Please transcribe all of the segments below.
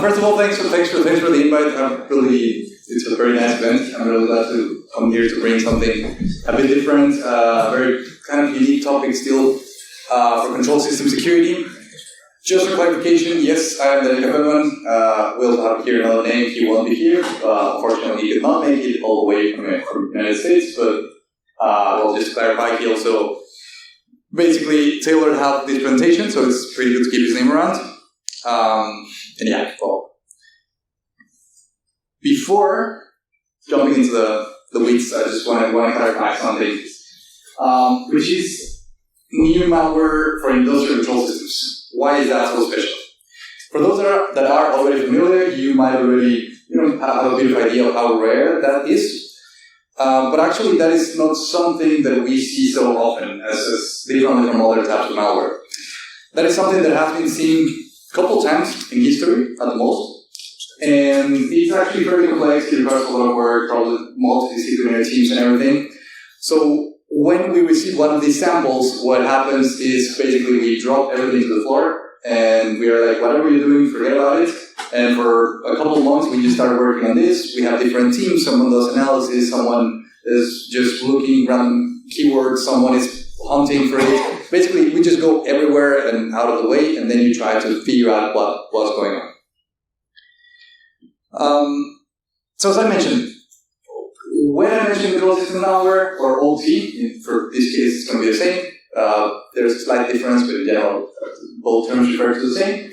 first of all, thanks for the invite. It's a very nice event. I'm really glad to come here to bring something a bit different, very kind of unique topic still for control system security. Just for clarification, yes, I am the Kapellmann. We also have here another name. He won't be here. Unfortunately, he could not make it all the way from the United States, but well, just to clarify, he also basically tailored half this presentation, so it's pretty good to keep his name around. And yeah, well, before jumping into the weeds, I just want to clarify something, which is new malware for industrial control systems. Why is that so special? For those that are already familiar, you might already have a bit of idea of how rare that is. But actually, that is not something that we see so often as different from other types of malware. That is something that has been seen a couple times in history, at the most. And it's actually very complex. It requires a lot of work, probably multidisciplinary teams and everything. So when we receive one of these samples, what happens is basically we drop everything to the floor and we are like, whatever you're doing, forget about it. And for a couple of months, we just started working on this. We have different teams. Someone does analysis. Someone is just looking random keywords. Someone is hunting for it. Basically, we just go everywhere and out of the way, and then you try to figure out what's going on. So as I mentioned, when I mention control system malware, or OT, for this case it's going to be the same. There's a slight difference, but in general, both terms refer to the same.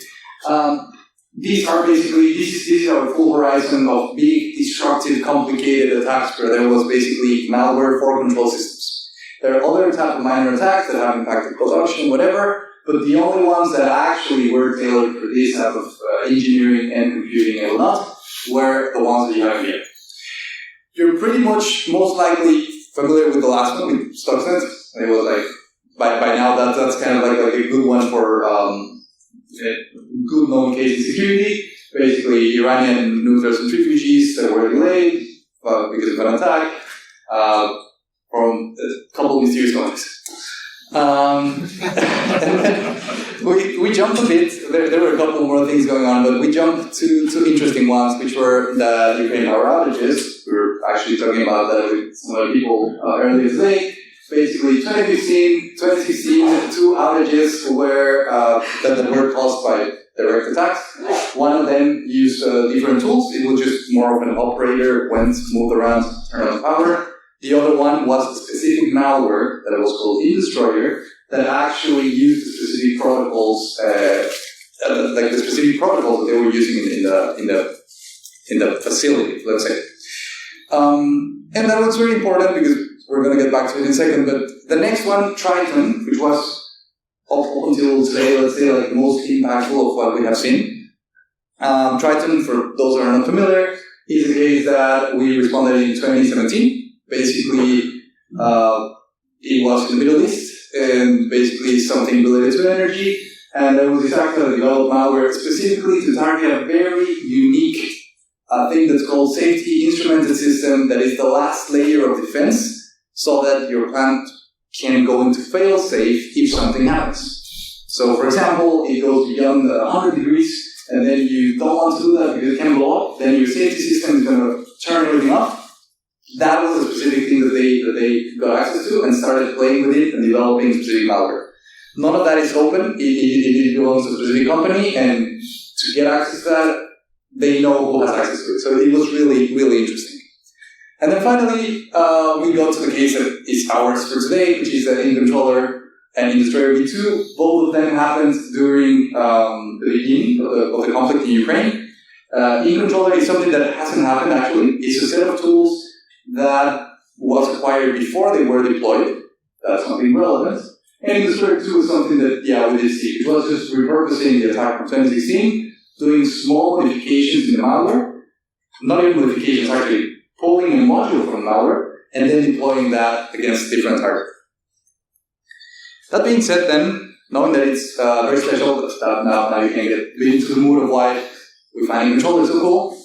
These are basically, this is our full horizon of big, destructive, complicated attacks where there was basically malware for control systems. There are other types of minor attacks that have impacted production, whatever, but the only ones that actually were tailored for this type of engineering and computing and whatnot were the ones that you have here. You're pretty much most likely familiar with the last one, with Stuxnet. It was like, by now that's kind of like a good one for good known case in security. Basically, Iranian nuclear centrifuges that were delayed because of an attack from a couple of mysterious causes. And then we jumped a bit. There were a couple more things going on, but we jumped to two interesting ones, which were the Ukraine power outages. We were actually talking about that with some other people earlier today. Basically, 2016, two outages that were caused by direct attacks. One of them used different tools. It was just more of an operator went, moved around, turned on power. The other one was a specific malware that was called InDestroyer that actually used the specific protocols, like the specific protocols that they were using in the facility, let's say. And that was very important because we're going to get back to it in a second. But the next one, Triton, which was up until today, let's say, like most impactful of what we have seen. Triton, for those who are not familiar, is a case that we responded in 2017. Basically, it was in the Middle East, and basically something related to energy. And there was this actor that developed malware specifically to target a very unique thing that's called safety instrumented system that is the last layer of defense so that your plant can go into fail-safe if something happens. So, for example, it goes beyond 100 degrees, and then you don't want to do that because it can blow up, then your safety system is going to turn everything off. That was a specific thing that they got access to and started playing with it and developing specific malware. None of that is open. It belongs to a specific company, and to get access to that, they know who has access to it. So it was really, really interesting. And then finally, we got to the case that is ours for today, which is the INCONTROLLER and INDESTROYER V2. Both of them happened during the beginning of the conflict in Ukraine. INCONTROLLER is something that hasn't happened, actually. It's a set of tools that was acquired before they were deployed. That's something relevant. And INDESTROYER 2 is something that, we did see. It was just repurposing the attack from 2016, doing small modifications in the malware. Not even modifications, actually pulling a module from malware and then deploying that against different targets. That being said then, knowing that it's very special, now you can get into the mood of why we find INCONTROLLER so cool.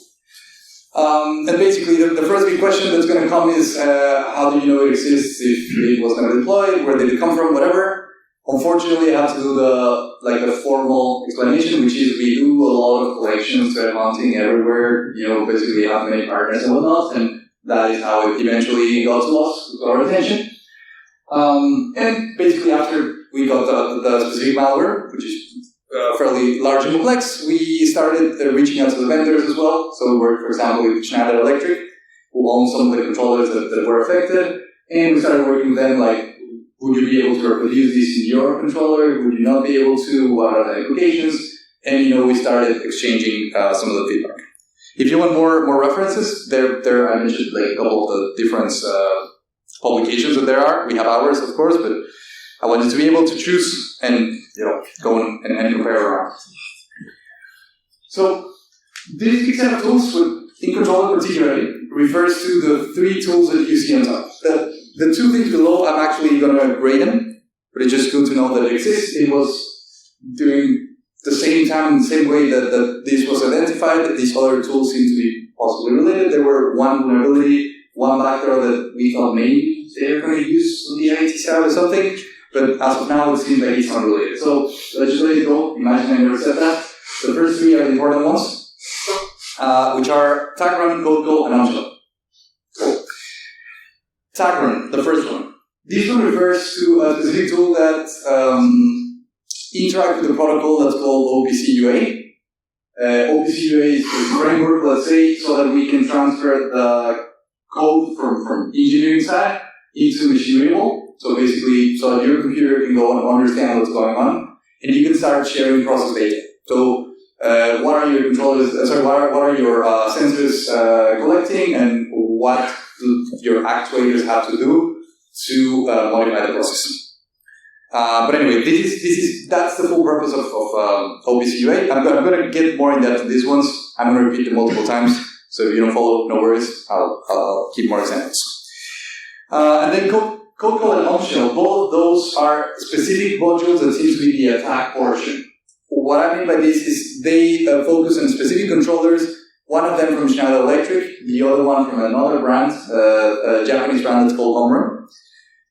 And basically, the first big question that's going to come is, how do you know it exists if it was never deployed? Where did it come from? Whatever. Unfortunately, I have to do the formal explanation, which is we do a lot of collections, threat hunting everywhere. Basically have many partners and whatnot, and that is how it eventually got to us, to our attention. And basically, after we got the specific malware, which is fairly large and complex, we started reaching out to the vendors as well. So we worked, for example, with Schneider Electric, who owns some of the controllers that were affected, and we started working with them like, would you be able to reproduce this in your controller? Would you not be able to? What are the implications? And we started exchanging some of the feedback. If you want more references, there I mentioned like a couple of the different publications that there are. We have ours, of course, but I wanted to be able to choose and go and compare around. So this big set of tools, with INCONTROLLER particularly, refers to the 3 tools that you see on top. The 2 things below, I'm actually going to grade them, but it's just good to know that it exists. It was during the same time, in the same way that this was identified, that these other tools seem to be possibly related. There were one vulnerability, one backdoor that we thought maybe they're going to use on the IT side or something, but as of now, it seems like it's unrelated. So let's just let it go. Imagine I never said that. The first 3 are the important ones, which are tag run, code call, and unshell. Tag run, the first one. This one refers to a specific tool that interacts with a protocol that's called OPC UA. OPC UA is a framework, let's say, so that we can transfer the code from engineering side into machine readable. So basically, so that your computer can go and understand what's going on, and you can start sharing process data. So what are your controllers? What are your sensors collecting, and what do your actuators have to do to modify the process? But anyway, that's the full purpose of OPC UA. I'm going to get more in depth on these ones. I'm going to repeat them multiple times. So if you don't follow, no worries. I'll keep more examples. And then code call and unshell. Both of those are specific modules that seem to be the attack portion. What I mean by this is they focus on specific controllers. One of them from Schneider Electric, the other one from another brand, a Japanese brand that's called Malware.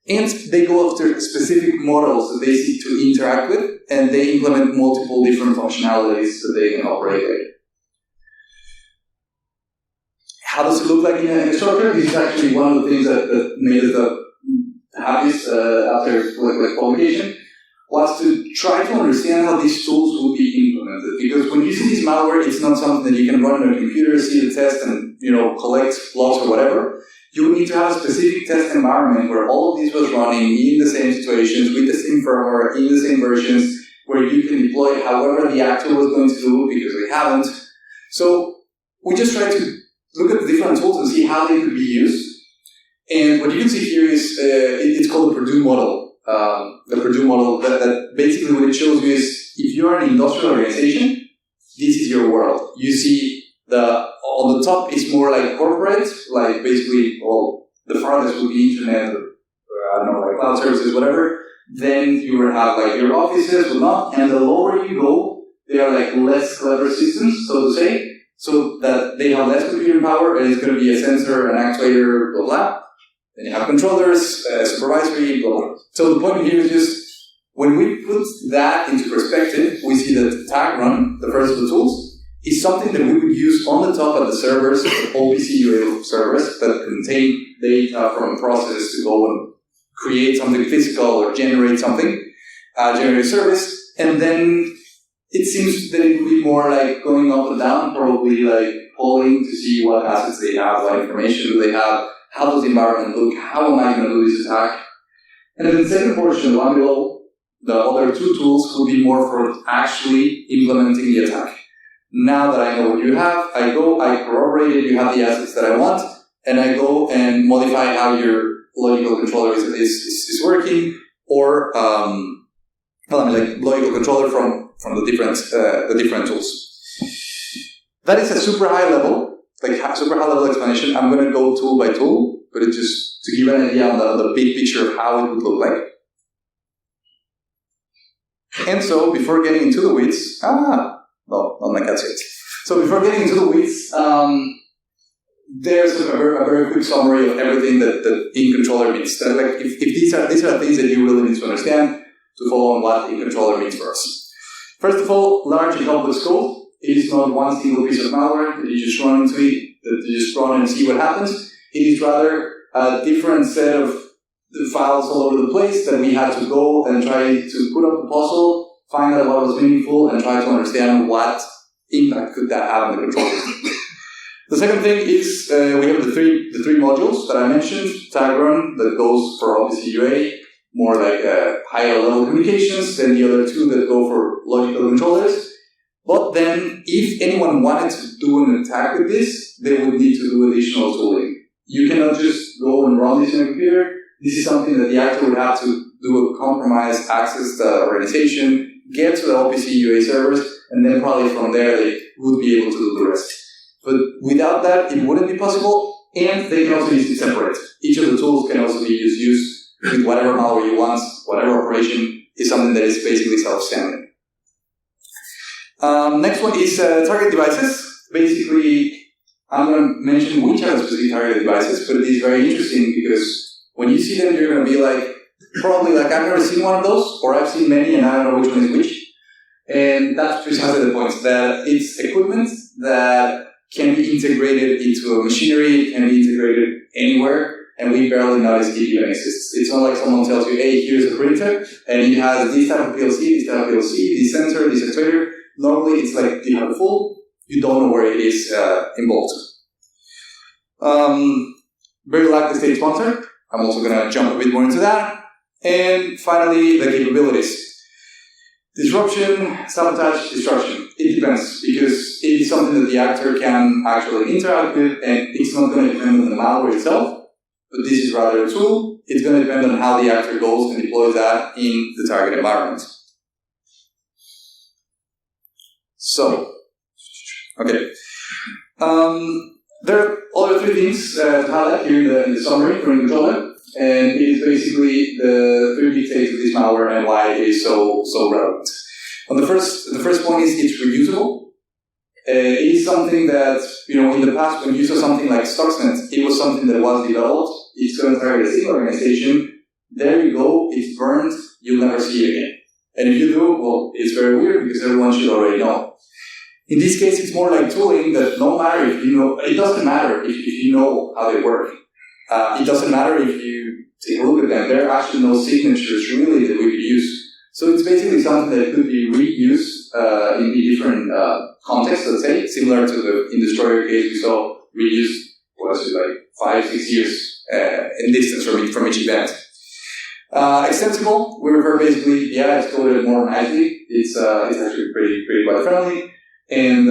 And they go after specific models that they seek to interact with, and they implement multiple different functionalities that they can operate with. How does it look like in a short term? This is actually one of the things that made us the happiest after publication, was to try to understand how these tools will be implemented. Because when you see this malware, it's not something that you can run on a computer, see the test, and collect logs or whatever. You would need to have a specific test environment where all of these was running in the same situations, with the same firmware, in the same versions, where you can deploy however the actor was going to do, because we haven't. So we just tried to look at the different tools and see how they could be used. And what you can see here is, it's called the Purdue model. The Purdue model, that basically what it shows you is, if you're an industrial organization, this is your world. You see on the top is more like corporate, like basically, the farthest would be internet, like cloud services, whatever. Then you will have like your offices, whatnot, and the lower you go, they are like less clever systems, so to say, so that they have less computing power, and it's going to be a sensor, an actuator, blah, blah. Then you have controllers, supervisory, blah, blah. So the point here is just, when we put that into perspective, we see that tag run, the first of the tools, is something that we would use on the top of the servers, OPC UA servers, that contain data from processes to go and create something physical or generate something, generate a service, and then it seems that it would be more like going up and down, probably like polling to see what assets they have, what information do they have, how does the environment look, how am I going to do this attack. And then the second portion, the one below, the other two tools will be more for actually implementing the attack. Now that I know what you have, I corroborate it, you have the assets that I want, and I go and modify how your logical controller is working, or logical controller from the different tools. That is a super high level, explanation. I'm going to go tool by tool, but it's just to give an idea on the big picture of how it would look like. And so, before getting into the weeds, no, not my cats yet. So before getting into the weeds, there's a very quick summary of everything that INCONTROLLER means. If these are things that you really need to understand. to follow on what INCONTROLLER means for us. First of all, large and complex code. It is not one single piece of malware that you just run into it, that you just run and see what happens. It is rather a different set of files all over the place that we had to go and try to put up the puzzle, find out what was meaningful, and try to understand what impact could that have on the control system. The second thing is we have the three modules that I mentioned. Tag run that goes for obviously UA, more like higher level communications, then the other two that go for logical controllers. But then if anyone wanted to do an attack with this, they would need to do additional tooling. You cannot just go and run this in a computer. This is something that the actor would have to do a compromised access organization, get to the OPC UA servers, and then probably from there they would be able to do the rest. But without that, it wouldn't be possible, and they can also use it separate. Each of the tools can also be used with whatever malware you want, whatever operation is something that is basically self-standing. Next one is target devices. Basically, I'm going to mention which are the specific target devices, but it is very interesting because when you see them, you're going to be like, probably like, I've never seen one of those, or I've seen many and I don't know which one is which. And that's precisely the point, that it's equipment that can be integrated into a machinery, can be integrated anywhere, and we barely notice it even exists. It's not like someone tells you, hey, here's a printer, and it has this type of PLC, this type of PLC, this sensor, this actuator. Normally, it's like you have a full, you don't know where it is involved. Very likely state sponsor. I'm also going to jump a bit more into that. And finally, the capabilities. Disruption, sabotage, destruction. It depends, because it is something that the actor can actually interact with, and it's not going to depend on the malware itself, but this is rather a tool. It's going to depend on how the actor goes and deploys that in the target environment. So, okay. There are other three things to highlight here in the summary for INCONTROLLER, and it is basically the three dictates of this malware and why it is so relevant. On the first point is it's reusable. It is something that, in the past when you saw something like Stuxnet, it was something that was developed. It's going to target a single organization. There you go. It's burned. You'll never see it again. And if you do, well, it's very weird because everyone should already know. In this case, it's more like tooling that no matter if you know, it doesn't matter if you know how they work. It doesn't matter if you take a look at them. There are actually no signatures really that we could use. So it's basically something that could be reused in different contexts, let's say, similar to in the Destroyer case we saw reused, like 5-6 years in distance from each event. Extensible, we refer basically, it's coded more nicely. It's actually pretty quite friendly. And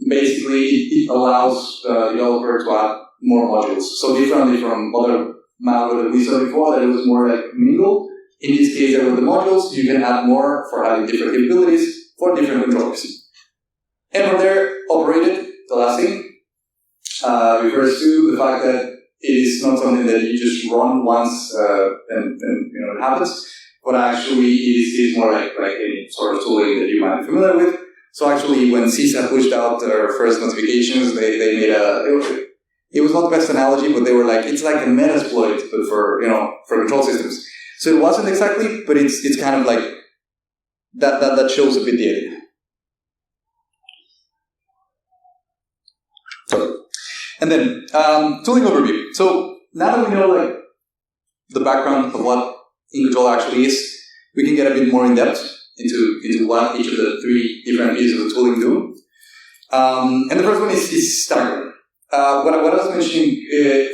basically, it allows the developer to add more modules. So differently from other malware that we saw before, that it was more like mingled. In this case, there were the modules. You can add more for having different capabilities for different controllers. And from there, operated, the last thing, refers to the fact that it is not something that you just run once and it happens, but actually it is more like any sort of tooling that you might be familiar with. So actually, when CISA pushed out their first notifications, they made it was not the best analogy, but they were like, it's like a Metasploit, but for control systems. So it wasn't exactly, but it's kind of like that shows a bit the idea. And then tooling overview. So now that we know the background of what INCONTROLLER actually is, we can get a bit more in depth into what each of the three different pieces of tooling do. And the first one is tag run. What I was mentioning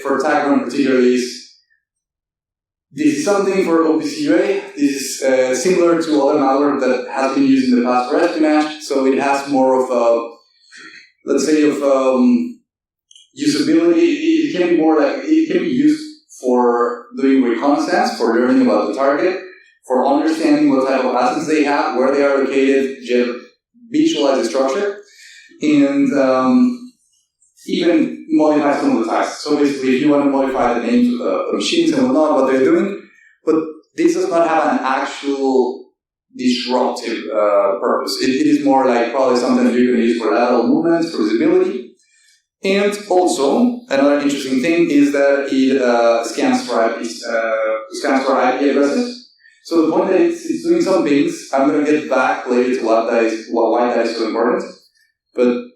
for tag run particularly is this is something for OPC-UA. This is similar to other malware that has been used in the past for espionage. So it has more of usability. It can be it can be used for doing reconnaissance, for learning about the target, for understanding what type of assets they have, where they are located, visualize the structure, and even modify some of the tasks. So basically, if you want to modify the names of the machines and whatnot, what they're doing, but this does not have an actual disruptive purpose. It is more like probably something that you're going to use for lateral movements, for visibility. And also, another interesting thing is that it scans for IP addresses. So the point that it's doing some things, I'm going to get back later to why that is so important. But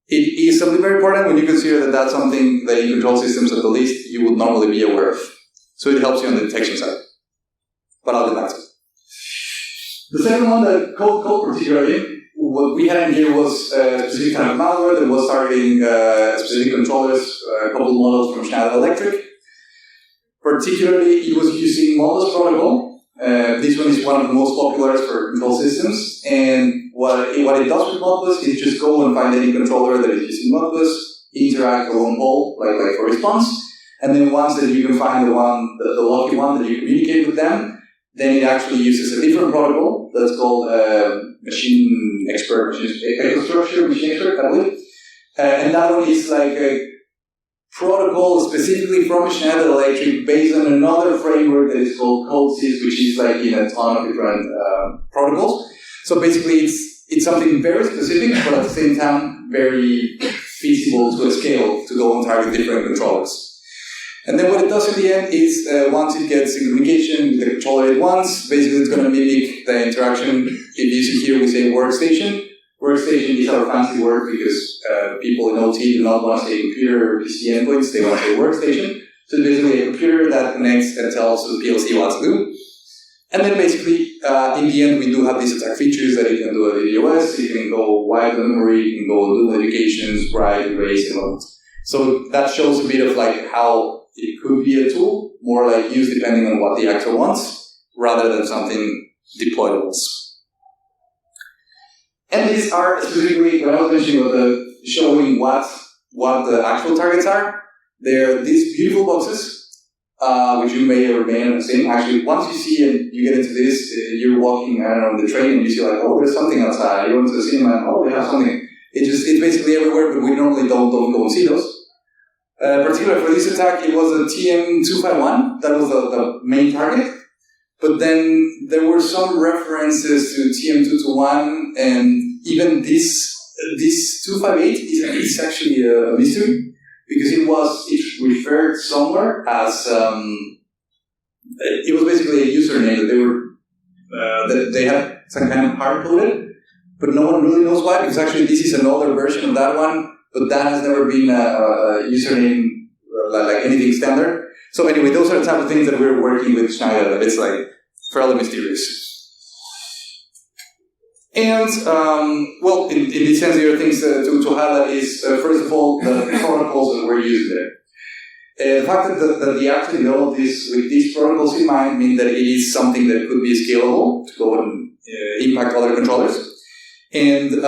it is something very important when you consider that that's something that in control systems at the least you would normally be aware of. So it helps you on the detection side. But I'll get back to it. The second one, the code particularly, what we had in here was a specific kind of malware that was targeting specific controllers, a couple of models from Schneider Electric. Particularly, it was using Modbus protocol. This one is one of the most popular for control systems. And what it does with Modbus is just go and find any controller that is using Modbus, interact a lone pole, like for response. And then once that you can find the lucky one that you communicate with them, then it actually uses a different protocol that's called machine expert, I believe. And that one is like a protocol specifically from Schneider Electric based on another framework that is called CodeSys, which is like in a ton of different protocols. So basically it's something very specific, but at the same time very feasible to scale to go and target different controllers. And then what it does in the end is once it gets in communication with the controller it wants, basically it's going to mimic the interaction. If you see here we say workstation. Workstation is our fancy word because people in OT do not want to say computer or PC endpoints, they want to say workstation. So it's basically a computer that connects and tells the PLC what to do. And then basically, in the end, we do have these attack features that you can do a DDoS, you can go wide the memory, you can go do modifications, write, erase, and all that. So that shows a bit of like how it could be a tool, more like used depending on what the actor wants, rather than something deployables. And these are specifically, when I was mentioning about the showing what the actual targets are, they're these beautiful boxes, which you may or may not have seen. Actually, once you see and you get into this, you're walking on the train and you see like, oh, there's something outside. You go into the cinema and, oh, they have something. It's basically everywhere, but we normally don't go and see those. Particularly for this attack, it was a TM251. That was the main target. But then there were some references to TM221, and even this 258 is actually a mystery because it referred somewhere as it was basically a username that they had some kind of hard coded, but no one really knows why because actually this is an older version of that one. But that has never been a username like anything standard. So anyway, those are the type of things that we're working with Schneider that it's like fairly mysterious. And well, in this sense, there are things to highlight is first of all the protocols that we're using there. The fact that the actor developed this with these protocols in mind means that it is something that could be scalable to go and impact other controllers. And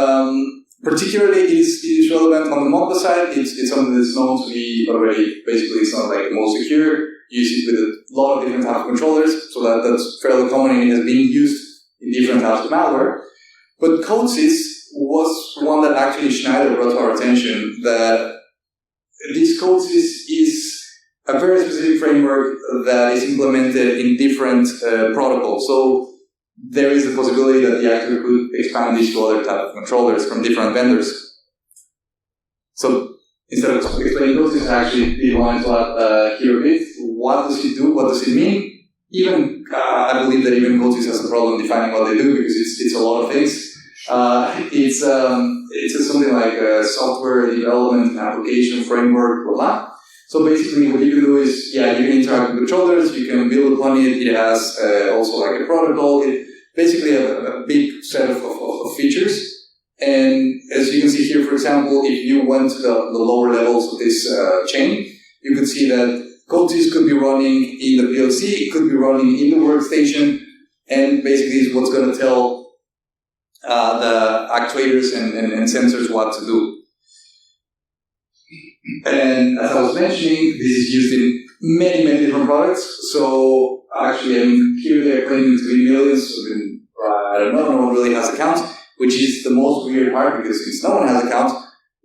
particularly, it is relevant on the Modbus side. It's something that's known to be already, basically, it's not like the most secure. You use it with a lot of different types of controllers, so that's fairly common and it has been used in different types of malware. But CodeSys was one that actually Schneider brought to our attention, that this CodeSys is a very specific framework that is implemented in different protocols. So there is a possibility that the actor could expand this to other type of controllers from different vendors. So instead of explaining CodeSys, I actually did want to add here a bit. What does it do? What does it mean? Even I believe that even CodeSys has a problem defining what they do because it's a lot of things. It's something like a software development and application framework, blah. So basically what you can do is, you can interact with controllers, you can build upon it, it has also like a protocol, it basically a big set of features. And as you can see here, for example, if you went to the lower levels of this chain, you could see that CodeSys could be running in the PLC, it could be running in the workstation, and basically is what's going to tell the actuators and sensors what to do. And as I was mentioning, this is used in many, many different products. So actually, here they're claiming to be millions. I don't know, no one really has accounts, which is the most weird part because since no one has accounts,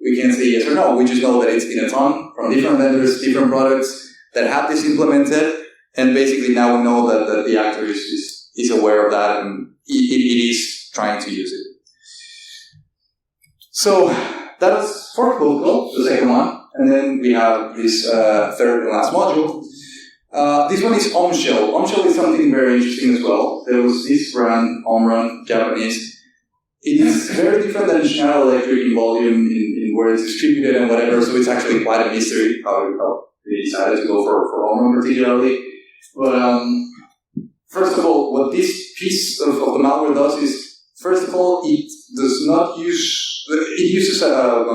we can't say yes or no. We just know that it's in a ton from different vendors, different products that have this implemented. And basically now we know that the actor is aware of that and it is trying to use it. So that's fourth protocol, the second one. And then we have this third and last module. This one is OmShell. OmShell is something very interesting as well. There was this brand, Omron, Japanese. It is very different than Schneider Electric in volume, in where it's distributed and whatever, so it's actually quite a mystery how they decided to go for Omron particularly. But first of all, what this piece of the malware does is, first of all, it uses a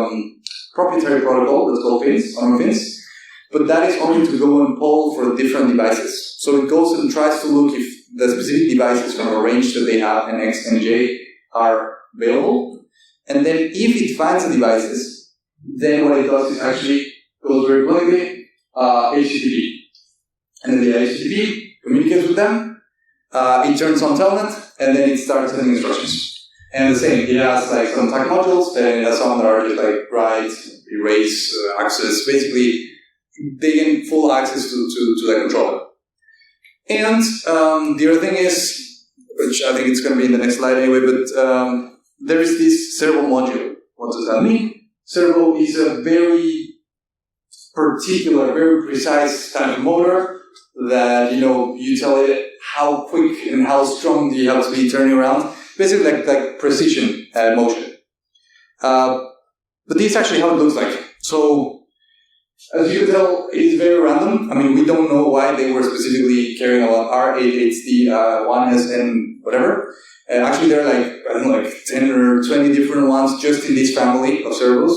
proprietary protocol that's called fins, but that is only to go and poll for different devices. So it goes and tries to look if the specific devices from a range that they have, NX and J, are available. And then if it finds the devices, then what it does is actually goes very bluntly, HTTP. And then the HTTP communicates with them, it turns on telnet, and then it starts sending instructions. And the same, it has like some tag modules, and it has some that are just like write, erase, access, basically they get full access to the controller. And the other thing is, which I think it's going to be in the next slide anyway, but there is this servo module. What does that mean? Servo is a very particular, very precise kind of motor that, you tell it how quick and how strong do you have to be turning around. Basically like precision motion. But this is actually how it looks like. So, as you can tell, it is very random. I mean, we don't know why they were specifically carrying about R8HD, 1SN, whatever. Actually, there are like 10 or 20 different ones just in this family of servos.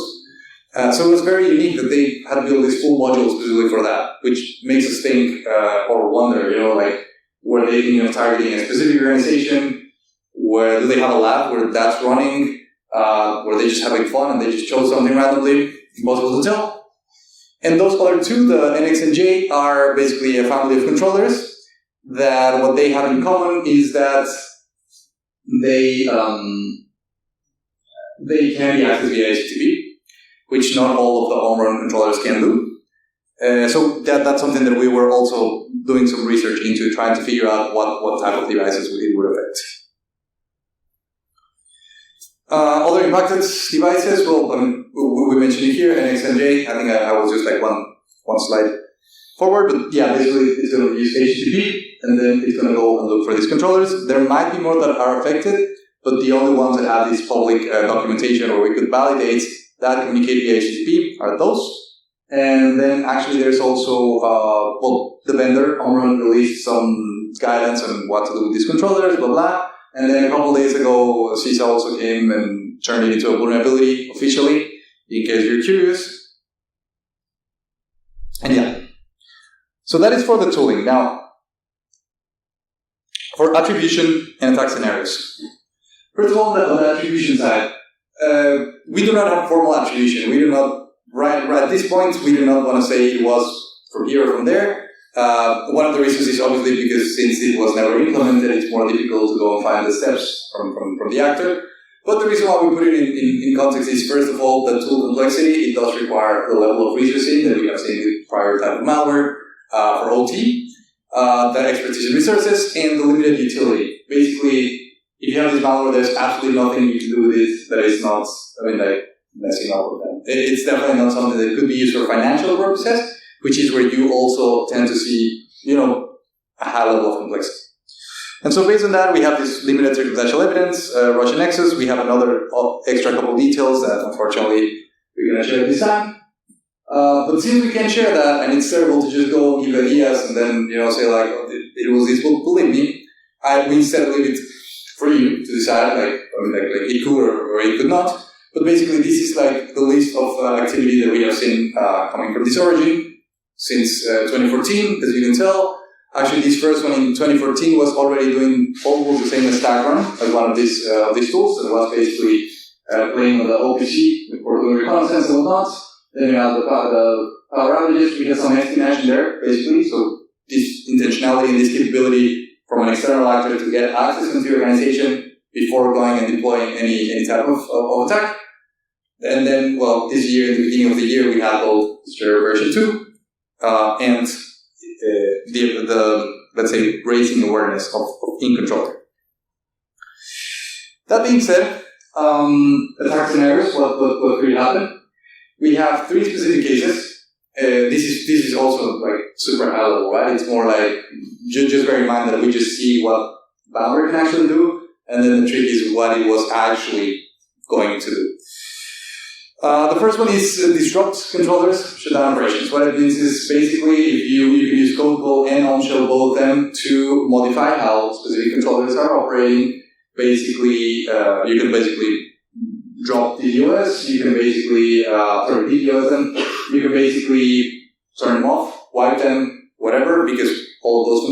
So it was very unique that they had to build this full module specifically for that, which makes us think or wonder, were they thinking of targeting a specific organization? Where do they have a lab where that's running? Were they just having fun and they just chose something randomly? Impossible to tell. And those other two, the NX and J, are basically a family of controllers that what they have in common is that they can be accessed via HTTP, which not all of the Omron controllers can do. So that's something that we were also doing some research into, trying to figure out what type of devices it would affect. Other impacted devices, well, we mentioned it here, NXNJ. I think I was just like one slide forward, but yeah, basically it's going to use HTTP, and then it's going to go and look for these controllers. There might be more that are affected, but the only ones that have this public documentation where we could validate that communicate via HTTP are those. And then actually there's also, the vendor, Omron, released some guidance on what to do with these controllers, blah, blah. And then a couple of days ago, CISA also came and turned it into a vulnerability officially, in case you're curious. And yeah. So that is for the tooling. Now, for attribution and attack scenarios. First of all, on the attribution side, we do not have formal attribution. We do not, right at this point, we do not want to say it was from here or from there. One of the reasons is obviously because since it was never implemented, it's more difficult to go and find the steps from the actor. But the reason why we put it in context is, first of all, the tool complexity. It does require the level of resourcing that we have seen with prior type of malware for OT, the expertise and resources, and the limited utility. Basically, if you have this malware, there's absolutely nothing you can do with it that is not, messing up with them. It's definitely not something that could be used for financial purposes, which is where you also tend to see, a high level of complexity. And so based on that, we have this limited circumstantial evidence, Russian nexus. We have another extra couple details that unfortunately we're going to share this time. But since we can share that, and it's terrible to just go and give ideas and then, say like, it was this, well, believe me, we instead leave it for you to decide, like it could or it could not. But basically, this is like the list of activity that we have seen coming from this origin. Since 2014, as you can tell. Actually, this first one in 2014 was already doing almost the same as StackRun as one of these tools. It was basically playing on the OPC for doing reconnaissance and whatnot. Then you have the power outages. We have some estimation there, basically. So this intentionality and this capability from an external actor to get access into your organization before going and deploying any type of attack. And then, this year, at the beginning of the year, we had version 2. And the let's say raising awareness of INCONTROLLER. That being said, attack scenarios, what could happen? We have 3 specific cases. this is also like super high level, right? It's more like just bear in mind that we just see what Malware can actually do, and then the trick is what it was actually going to do. The first one is disrupt controllers, shutdown operations. What it means is basically if you can use code call and on-shell both them to modify how specific controllers are operating. Basically, you can basically drop DDoS, you can basically, DDoS them, you can basically turn them off, wipe them, whatever, because all those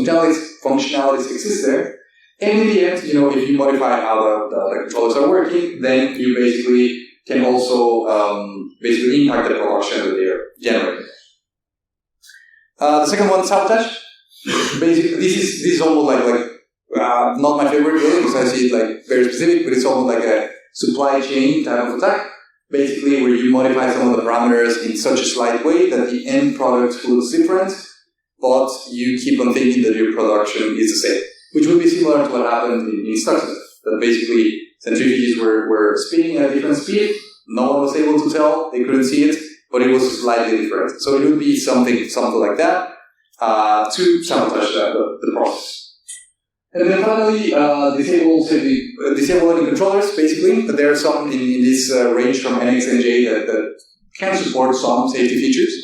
functionalities exist there. And in the end, if you modify how the controllers are working, then you basically can also basically impact the production that they are generating. The second one, sabotage. Basically, this is almost like not my favorite really, because I see it like very specific, but it's almost like a supply chain type of attack. Basically, where you modify some of the parameters in such a slight way that the end product looks different, but you keep on thinking that your production is the same, which would be similar to what happened in Stuxnet. That basically centrifuges were spinning at a different speed. No one was able to tell; they couldn't see it, but it was slightly different. So it would be something like that to sabotage the process. And then finally, disable any controllers. Basically, but there are some in this range from NX and J that can support some safety features.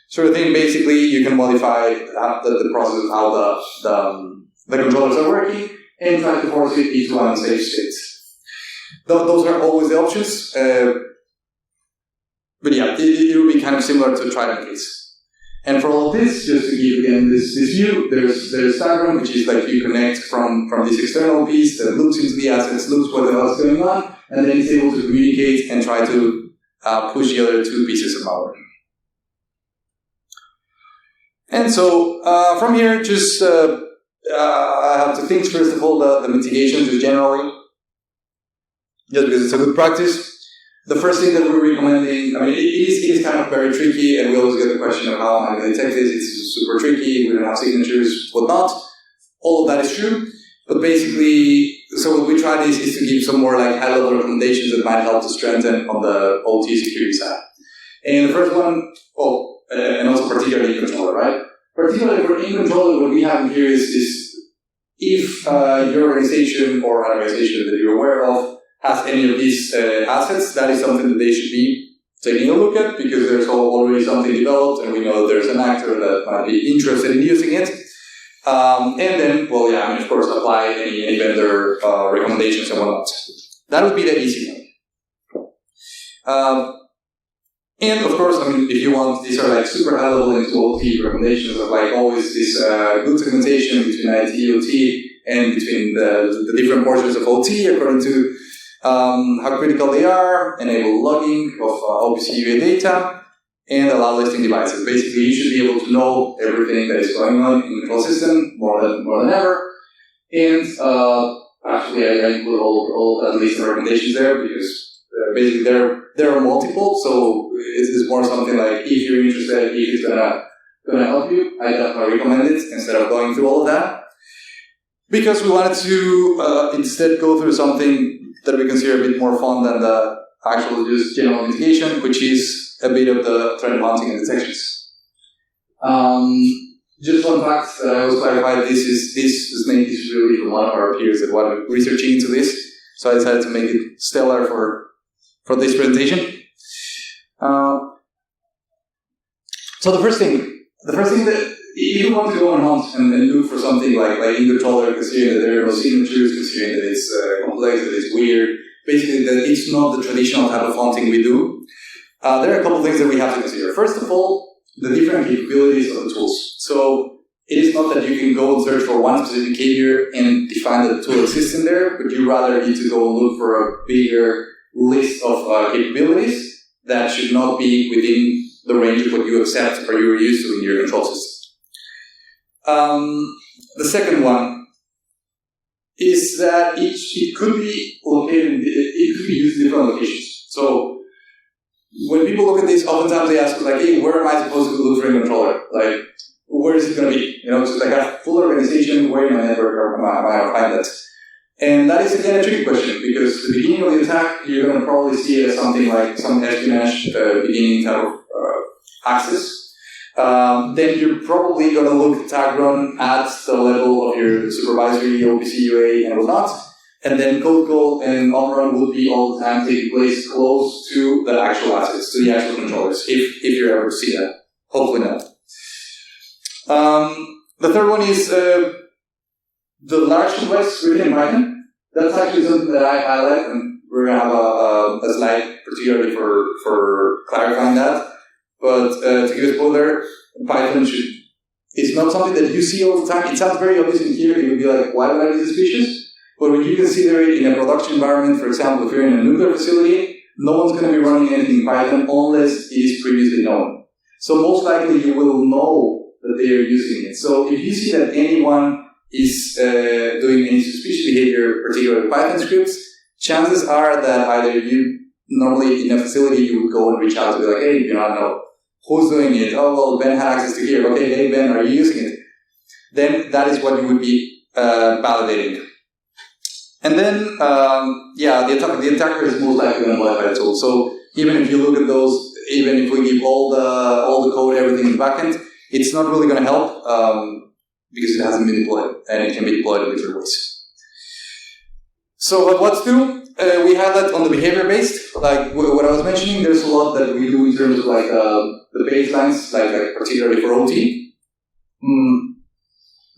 So the thing basically, you can modify the process of how the controllers are working and try to force it into unsafe states. Those are always the options. But yeah, it will be kind of similar to Trident case. And for all of this, just to give again this view, there's Zafra, which is like you connect from this external piece that looks into the assets, looks what the hell is going on, and then it's able to communicate and try to push the other two pieces of malware. And so from here, just I have two things. First of all, the mitigation just generally, just because it's a good practice. The first thing that we're recommending, I mean, it is kind of very tricky, and we always get the question of how am I going to detect this? It's super tricky, we don't have signatures, whatnot. All of that is true, but basically, so what we tried is to give some more like high-level recommendations that might help to strengthen on the OT security side. And the first one, and also particularly INCONTROLLER, right? Particularly for INCONTROLLER, what we have here is if your organization or an organization that you're aware of has any of these assets, that is something that they should be taking a look at, because there's already something developed and we know there's an actor that might be interested in using it. And then, of course, apply any vendor recommendations and whatnot. That would be the easy one. And of course, if you want, these are like super high level into OT recommendations of like always this good segmentation between IT, OT, and between the different portions of OT according to how critical they are, enable logging of OPC UA data, and allow listing devices. Basically, you should be able to know everything that is going on in the control system more than ever. And actually, I include all at least the recommendations there, because basically there are multiple. So it's more something like if you're interested, if it's gonna help you, I definitely recommend it instead of going through all of that, because we wanted to instead go through something that we consider a bit more fun than the actual just general mitigation, which is a bit of the threat hunting and detections. Just one fact that I always clarify, this snake is really from one of our peers that wanted researching into this, so I decided to make it stellar for this presentation. So the first thing that if you want to go and hunt and look for something like INCONTROLLER, considering that there are no signatures, considering that it's complex, that it's weird, basically that it's not the traditional type of hunting we do, there are a couple of things that we have to consider. First of all, the different capabilities of the tools. So it is not that you can go and search for one specific behavior and define that the tool exists in there, but you rather need to go and look for a bigger list of capabilities that should not be within the range of what you accept or you're used to in your control system. The second one is that it could be located, it could be used in different locations. So when people look at this, oftentimes they ask like, hey, where am I supposed to look for INCONTROLLER? Like, where is it going to be? So like a full organization, where in my network am I going to find that? And that is again a tricky question, because the beginning of the attack, you're going to probably see it as something like some espionage beginning type of access. then you're probably going to look tag run at the level of your supervisory OPC UA and whatnot. And then code call and on run will be all the time taking place close to the actual assets, to the actual controllers, if you're ever to see that. Hopefully not. The third one is the large complex written in Python. That's actually something that I highlight, and we're going to have a slide particularly for clarifying that. But to give a spoiler, Python it's not something that you see all the time. It sounds very obvious in here. You would be like, why would I be suspicious? But when you consider it in a production environment, for example, if you're in a nuclear facility, no one's going to be running anything in Python unless it is previously known. So most likely you will know that they are using it. So if you see that anyone is doing any suspicious behavior, particularly Python scripts, chances are that either you, normally in a facility, you would go and reach out to be like, hey, you know, who's doing it? Oh, well, Ben had access to here. Okay, hey, Ben, are you using it? Then that is what you would be validating. And then, the attacker is most likely going to modify the tool. So even if you look at those, even if we give all the code, everything in the backend, it's not really going to help because it hasn't been deployed, and it can be deployed in different ways. So what to do? We have that on the behavior-based. Like what I was mentioning, there's a lot that we do in terms of like the baselines, like particularly for OT.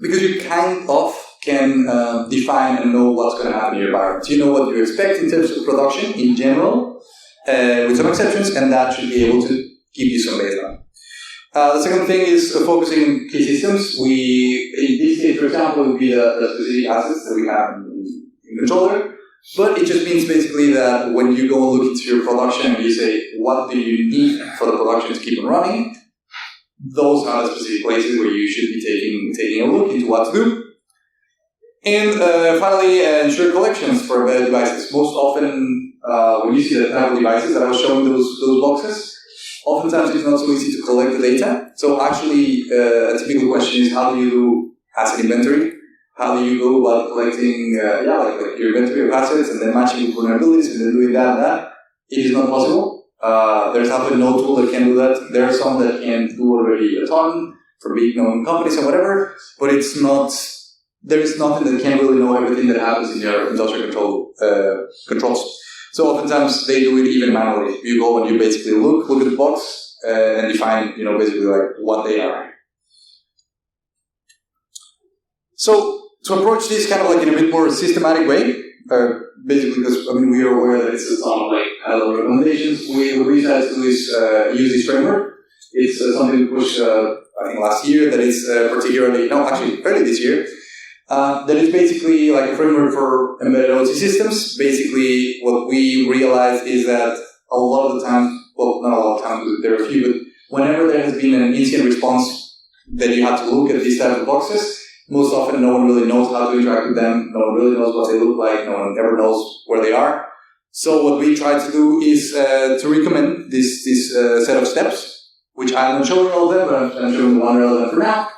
Because you kind of can define and know what's going to happen in your environment. You know what you expect in terms of production in general, with some exceptions, and that should be able to give you some baseline. The second thing is focusing on key systems. In this case, for example, would be the specific assets that we have in controller. But it just means basically that when you go and look into your production and you say, what do you need for the production to keep on running? Those are the specific places where you should be taking a look into what to do. And finally, ensure collections for embedded devices. Most often, when you see the type of devices that I was showing those boxes, oftentimes it's not so easy to collect the data. So actually, a typical question is, how do you do asset inventory? How do you go about collecting like your inventory of assets and then matching with vulnerabilities and then doing that and that? It is not possible. There's absolutely no tool that can do that. There are some that can do already a ton for big known companies and whatever, but it's not. There is nothing that can really know everything that happens in your industrial controls. So oftentimes they do it even manually. You go and you basically look at the box and define, basically like what they are. So to approach this kind of like in a bit more systematic way, basically because we are aware that it's on like high-level recommendations. What we decided to do is use this framework. It's something we pushed, I think last year. That is early this year. That is basically like a framework for embedded OT systems. Basically, what we realized is that a lot of the time, well, not a lot of times, there are a few, but whenever there has been an incident response that you have to look at these type of boxes, most often no one really knows how to interact with them. No one really knows what they look like. No one ever knows where they are. So what we try to do is to recommend this set of steps, which I'm not showing all of them, but I'm showing the one relevant for now.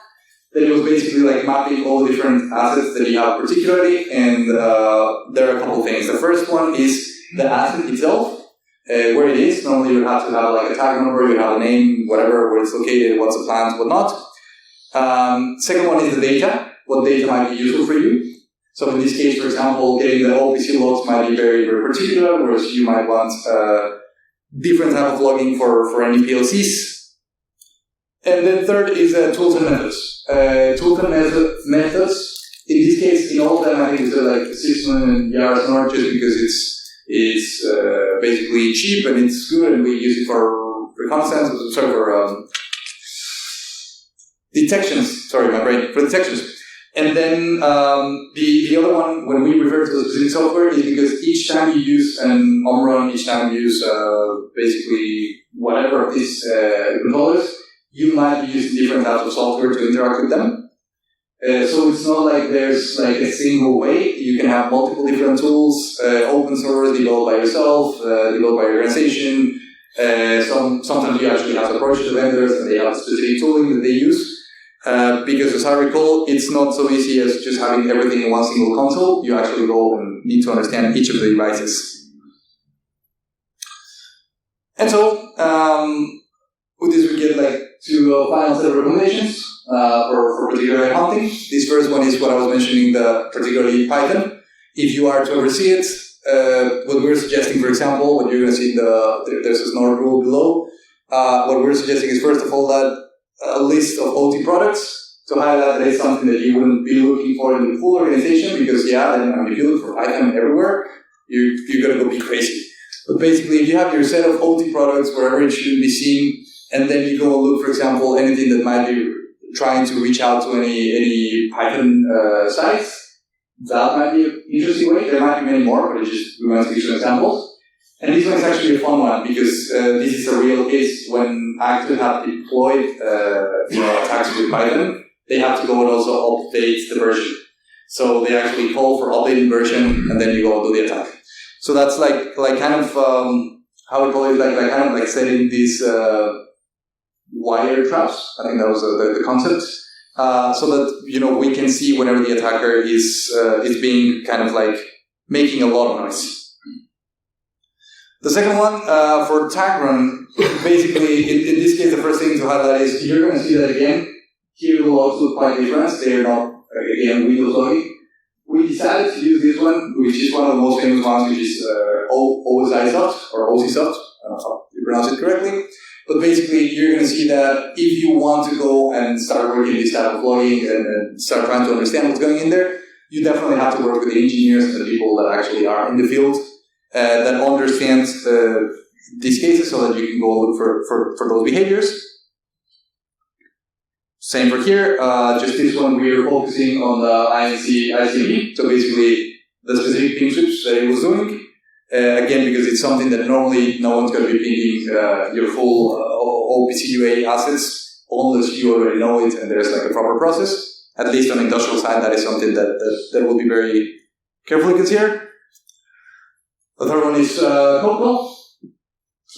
That it was basically like mapping all the different assets that you have particularly, and there are a couple of things. The first one is the asset itself, where it is. Normally you have to have like a tag number, you have a name, whatever, where it's located, what's the plans, whatnot. Second one is the data. What data might be useful for you? So in this case, for example, getting the OPC logs might be very, very particular, whereas you might want different type of logging for any PLCs. And then third is tools and methods. Tools and methods, in this case, in all of them, I think it's like Sysmon and Yaras Nord, just because it's basically cheap and it's good, and we use it for reconnaissance, for detections. Sorry, my brain, for detections. And then the other one, when we refer to the specific software, is because each time you use an OMRUN, each time you use basically whatever of these controllers, you might be using different types of software to interact with them. So it's not like there's like a single way. You can have multiple different tools, open source, developed by yourself, developed by your organization. Sometimes you actually have to approach the vendors and they have specific tooling that they use. Because as I recall, it's not so easy as just having everything in one single console. You actually go and need to understand each of the devices. And so, with this we get like to a final set of recommendations for particular hunting. This first one is what I was mentioning, particularly Python. If you are to ever see it, what we're suggesting, for example, what you're going to see there's a snort rule below. What we're suggesting is, first of all, that a list of OT products to highlight that it's something that you wouldn't be looking for in the full organization, because then if you look for Python everywhere, you're going to go be crazy. But basically, if you have your set of OT products wherever it should be seen, and then you go and look, for example, anything that might be trying to reach out to any Python sites, that might be an interesting way. There might be many more, but we want to give some examples. And this one is actually a fun one, because this is a real case when actors have deployed attacks with Python. They have to go and also update the version. So they actually call for updated version, and then you go and do the attack. So that's like kind of how we call it, like kind of like setting these wire traps. I think that was the concept. So that we can see whenever the attacker is being kind of like making a lot of noise. The second one for tag run, basically in this case the first thing to highlight is you're going to see that again. Here the logs look quite different. They are not again Windows logging. We decided to use this one, which is one of the most famous ones, which is OSIsoft or OSIsoft. I don't know how you pronounce it correctly. But basically, you're going to see that if you want to go and start working this type of logging and start trying to understand what's going in there, you definitely have to work with the engineers and the people that actually are in the field that understand these cases, so that you can go look for those behaviors. Same for here. Just this one, we are focusing on the ICP. So basically, the specific ping sweeps that it was doing. Again, because it's something that normally no one's going to be pinging your full OPCUA assets unless you already know it and there's like a proper process. At least on the industrial side, that is something that will be very carefully considered. The third one is Copel.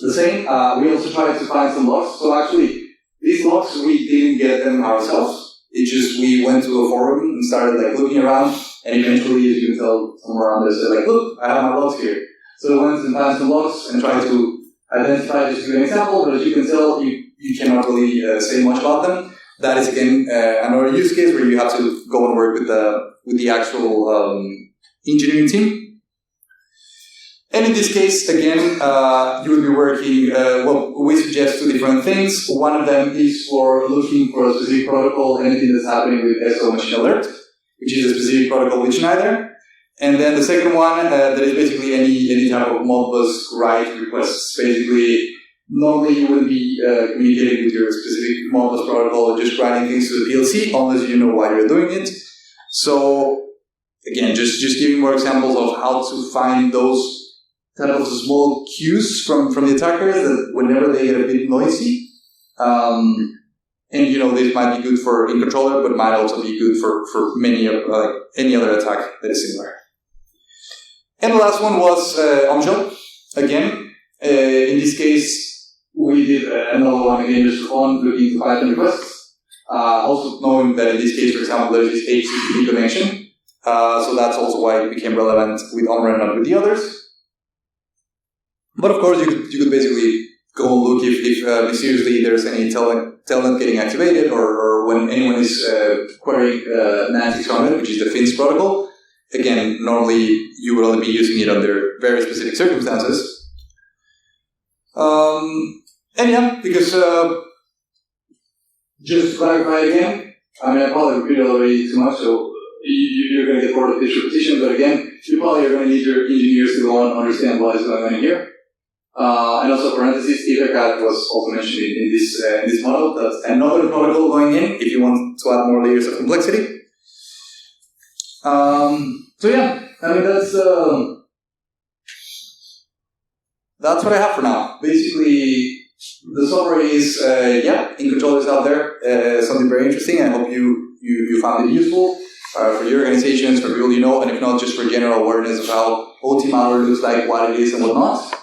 The same. We also tried to find some logs. So actually, these logs, we didn't get them ourselves. It's just we went to a forum and started like looking around, and eventually, as you can tell, somewhere around there said like, look, I have my logs here. So we went and found some logs and tried to identify, just to give an example, but as you can tell, you cannot really say much about them. That is again another use case where you have to go and work with the actual engineering team. And in this case, again, you will be working, we suggest two different things. One of them is for looking for a specific protocol, anything that's happening with SO machine alert, which is a specific protocol with Schneider. And then the second one, that is basically any type of Modbus write requests. Basically, normally you wouldn't be communicating with your specific Modbus protocol or just writing things to the PLC unless you know why you're doing it. So, again, just giving more examples of how to find those type of small cues from the attackers that whenever they get a bit noisy, and this might be good for INCONTROLLER, but might also be good for many any other attack that is similar. And the last one was Omshell. Again, in this case, we did another one again just for fun, looking to Python requests. Also knowing that in this case, for example, there is this HTTP connection. So that's also why it became relevant with Omra and not with the others. But of course, you could basically go and look if mysteriously there's any telnet getting activated, or when anyone is querying 9600, which is the FINS protocol. Again, normally you would only be using it under very specific circumstances. Because just to clarify again, I probably repeated already too much, so you're going to get bored of this repetition, but again, you probably are going to need your engineers to go on and understand what is going on in here. And also, parentheses, EtherCAT was also mentioned in this model. That's another protocol going in if you want to add more layers of complexity. That's what I have for now. Basically, the summary is, INCONTROLLER is out there. Something very interesting. I hope you found it useful for your organizations, for people you know, and if not, just for general awareness of how OT malware looks like, what it is, and whatnot.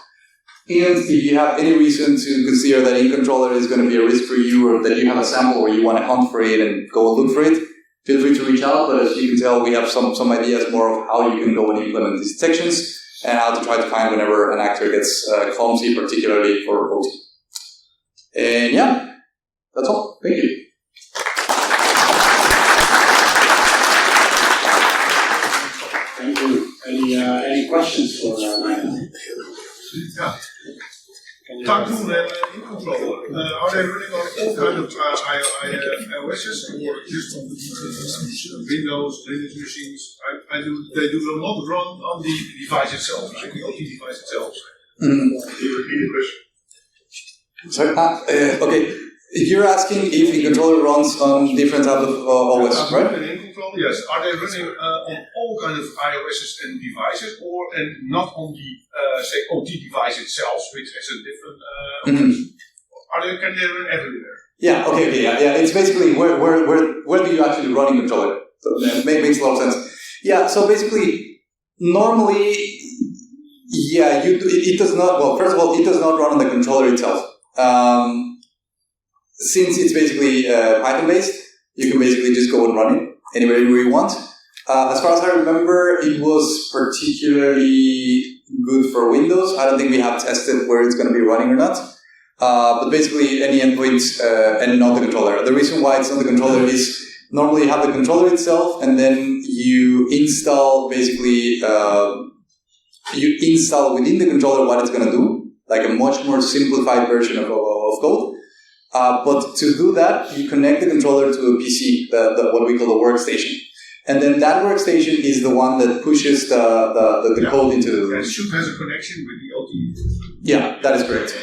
And if you have any reason to consider that INCONTROLLER is going to be a risk for you, or that you have a sample where you want to hunt for it and go and look for it, feel free to reach out. But as you can tell, we have some ideas more of how you can go and implement these detections and how to try to find whenever an actor gets clumsy, particularly for OT. And That's all. Thank you. Thank you. Any questions for Ryan? Yeah. Tycoon and INCONTROLLER, are they running on all kind of iOSs or just on Windows, Linux machines? They do not run on the device itself, like the OT device itself. Can you repeat the question? Sorry. Okay. You're asking if INCONTROLLER runs on different types of OS, right? INCONTROLLER, yes. Are they running on all kind of iOSs and devices, and not on the say OT device itself, which has a different? Can they run everywhere? Yeah. Okay. Yeah. It's basically where do you actually run INCONTROLLER? So that makes a lot of sense. Yeah. So basically, normally, yeah, it does not. Well, first of all, it does not run on the controller itself. Since it's basically Python-based, you can basically just go and run it anywhere you want. As far as I remember, it was particularly good for Windows. I don't think we have tested where it's going to be running or not. But basically, any endpoint and not the controller. The reason why it's not the controller is normally you have the controller itself, and then you install basically within the controller what it's going to do, like a much more simplified version of code. But to do that, you connect the controller to a PC, what we call the workstation. And then that workstation is the one that pushes the code into... It should have a connection with the OT. Yeah, that is correct.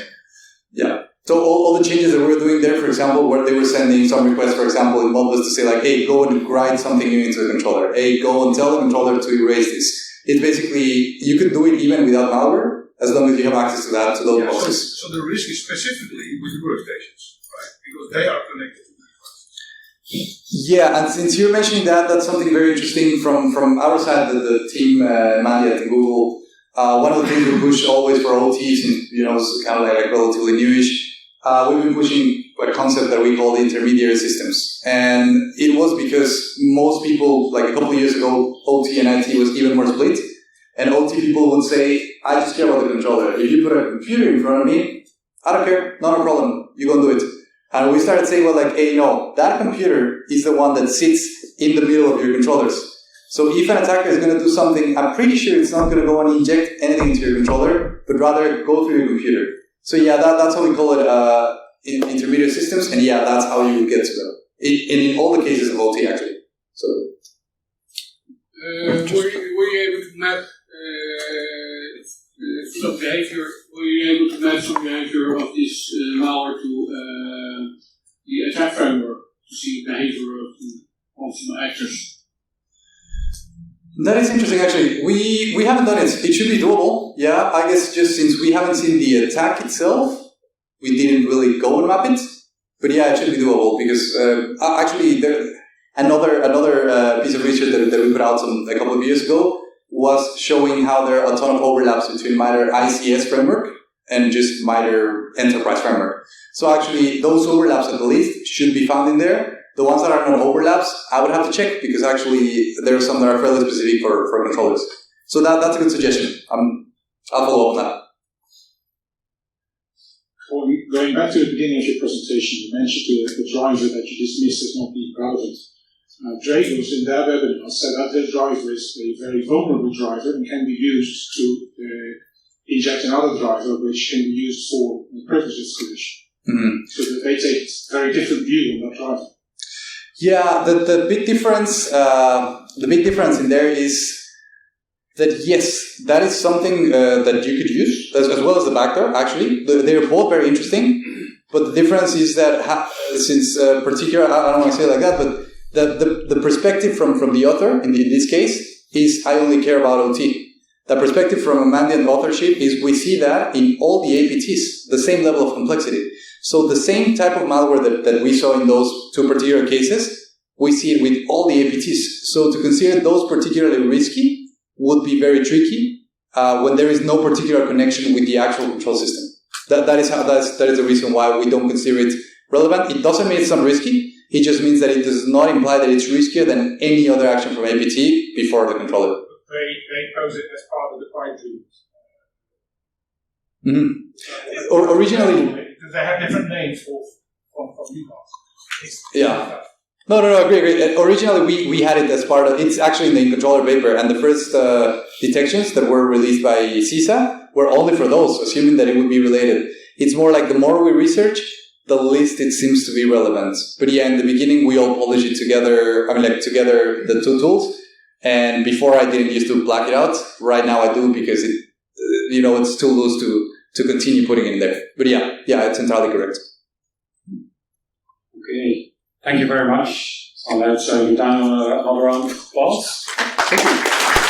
Yeah. So all the changes that we were doing there, for example, where they were sending some requests, for example, in mod was to say like, hey, go and write something new into the controller. Hey, go and tell the controller to erase this. It's basically, you could do it even without malware, as long as you have access to that, to those boxes. So the risk is specifically with the workstations. Because they are connected to the devices. Yeah, and since you're mentioning that, that's something very interesting from our side, the team, Mandy at Google. One of the things we push always for OTs, and it's kind of like relatively newish. We've been pushing a concept that we call the intermediary systems. And it was because most people, like a couple of years ago, OT and IT was even more split. And OT people would say, I just care about the controller. If you put a computer in front of me, I don't care, not a problem, you go and do it. And we started saying, well, like, hey, no, that computer is the one that sits in the middle of your controllers. So if an attacker is going to do something, I'm pretty sure it's not going to go and inject anything into your controller, but rather go through your computer. So yeah, that's how we call it intermediate systems, and yeah, that's how you get to them. In all the cases of OT, actually. So. Were you able to map some behavior? Were you able to map some behavior of this malware to the attack framework to see behavior of some actors? That is interesting, actually. We haven't done it. It should be doable. Yeah, I guess just since we haven't seen the attack itself, we didn't really go and map it. But yeah, it should be doable because actually another piece of research that we put out a couple of years ago was showing how there are a ton of overlaps between MITRE ICS framework and just MITRE enterprise framework. So actually, those overlaps at the least should be found in there. The ones that are not overlaps, I would have to check because actually there are some that are fairly specific for controllers. So that's a good suggestion. I'll follow up on that. Well, going back to the beginning of your presentation, you mentioned the driver that you dismissed as not being relevant. Dragos in their webinar said that their driver is a very vulnerable driver and can be used to inject another driver which can be used for privilege escalation. Mm-hmm. So that they take a very different view on that driver. Yeah, the big difference in there is that yes, that is something that you could use as well as the backdoor. Actually, they're both very interesting, but the difference is that since particular, I don't want to say it like that, but the perspective from the author in this case is I only care about OT. The perspective from a Mandiant authorship is we see that in all the APTs, the same level of complexity. So the same type of malware that we saw in those two particular cases, we see it with all the APTs. So to consider those particularly risky would be very tricky when there is no particular connection with the actual control system. That is the reason why we don't consider it relevant. It doesn't mean it's not risky. It just means that it does not imply that it's riskier than any other action from APT before the controller. They pose it as part of the fine-tuning. Mm-hmm. Originally, they have different names for default. Yeah. No, agree. Originally, we had it as part of, it's actually in the INCONTROLLER paper, and the first detections that were released by CISA were only for those, assuming that it would be related. It's more like the more we research, the least it seems to be relevant. But yeah, in the beginning, we all published it together, together, the two tools, and before I didn't used to black it out. Right now I do because it, it's too loose to continue putting it in there. But yeah, it's entirely correct. Okay. Thank you very much. So let's give down another round of applause. Thank you.